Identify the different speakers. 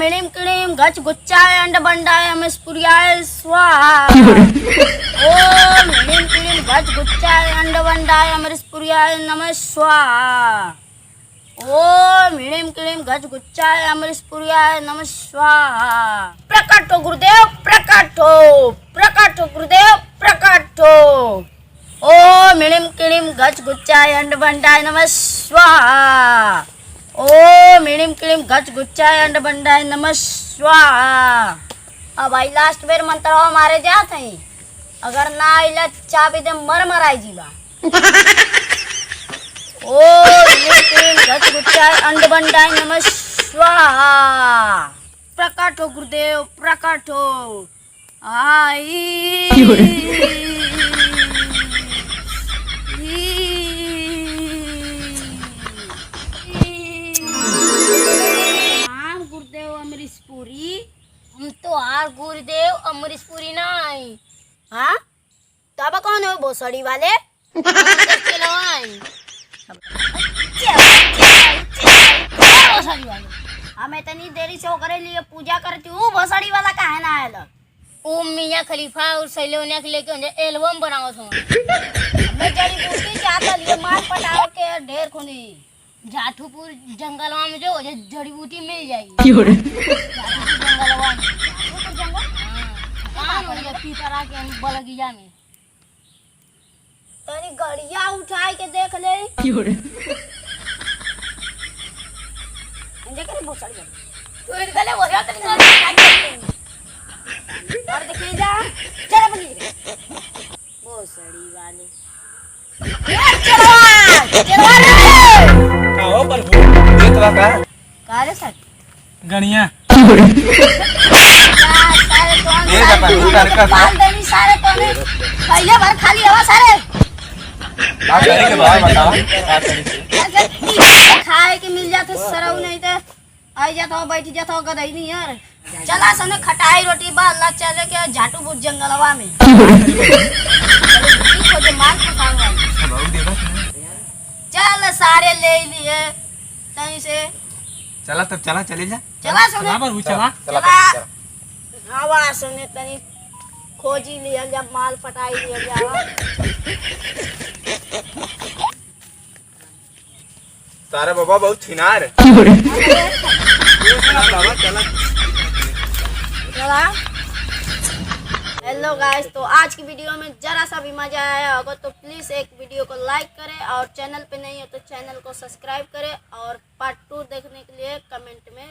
Speaker 1: मिणिम किणिम गच गुच्चाय अंड बंडाय अमस्पुरियाय स्वाहा। ओम मिणिम किणिम गच गुच्चाय अंड बंडाय अमृतपुरियाय नमः स्वाहा। ओम मिणिम किणिम गच गुच्चाय अमृतपुरियाय नमः स्वाहा। प्रकट हो गुरुदेव, प्रकट हो, प्रकट हो गुरुदेव, प्रकट हो। ओम मिणिम किणिम गच गुच्चाय अंड बंडाय नमः स्वाहा। ओम मिणिम किणिम गच गुच्चाय अंड बंडाय नमः स्वाहा। अब भाई लास्ट बेर मंत्र मारे जात है, अगर ना आइला चाबी दे मर मराई जीवा। ओम मिणिम किणिम गच गुच्चाय अंड बंडाय नमः स्वाहा। प्रकट हो गुरुदेव, प्रकट हो। आई गुरुदेव अमरीशपुरी, हम तो आर गुरुदेव अमरीशपुरी नहीं। हाँ तब कौन है भोसड़ी वाले? हमें इतनी देरी से होकर लिए पूजा करती हूँ, भोसड़ी वाला काहे ना आयल? ओम मियां खलीफा और सैलोनिया के लेके एल्बम बनाओ था। मैं जड़ी बूटी चाहता लिए माल पटाओ के ढेर खुनी जाठूपुर जंगलवा में जो जड़ी बूटी मिल जाएगी। जंगलवा में जंगल हाँ पीपरा के बलगिया में तनी गड़िया उठाए के देख ले। तू गले हो रहा तनी और देखिए जा चल बनी भोसड़ी वाले चलवा
Speaker 2: का हो पर देखला का
Speaker 1: रे सर
Speaker 2: गणिया
Speaker 1: सारे तो बाल देनी सारे तो ने पहले बार खाली हवा सारे
Speaker 2: बात करे के बात बताओ बात करे
Speaker 1: खाए के मिल जाते सरऊ नहीं तो आई जाता हो बैठ जाता हो गदई नहीं यार। चला सने खटाई रोटी बाल चले के झाटू बुट जंगलवा में खोजे मार खाऊंगा। चल सारे ले लिए तहीं से
Speaker 2: चला तब चला चले जा
Speaker 1: चला सोने
Speaker 2: बराबर चला
Speaker 1: चला हवा सोने तनी खोजी लिया जा माल पटाई लिया जा।
Speaker 2: तारे बाबा बहुत छिनार
Speaker 1: चला। हेलो गाइस, तो आज की वीडियो में जरा सा भी मजा आया होगा तो प्लीज़ एक वीडियो को लाइक करें और चैनल पे नहीं हो तो चैनल को सब्सक्राइब करें और पार्ट 2 देखने के लिए कमेंट में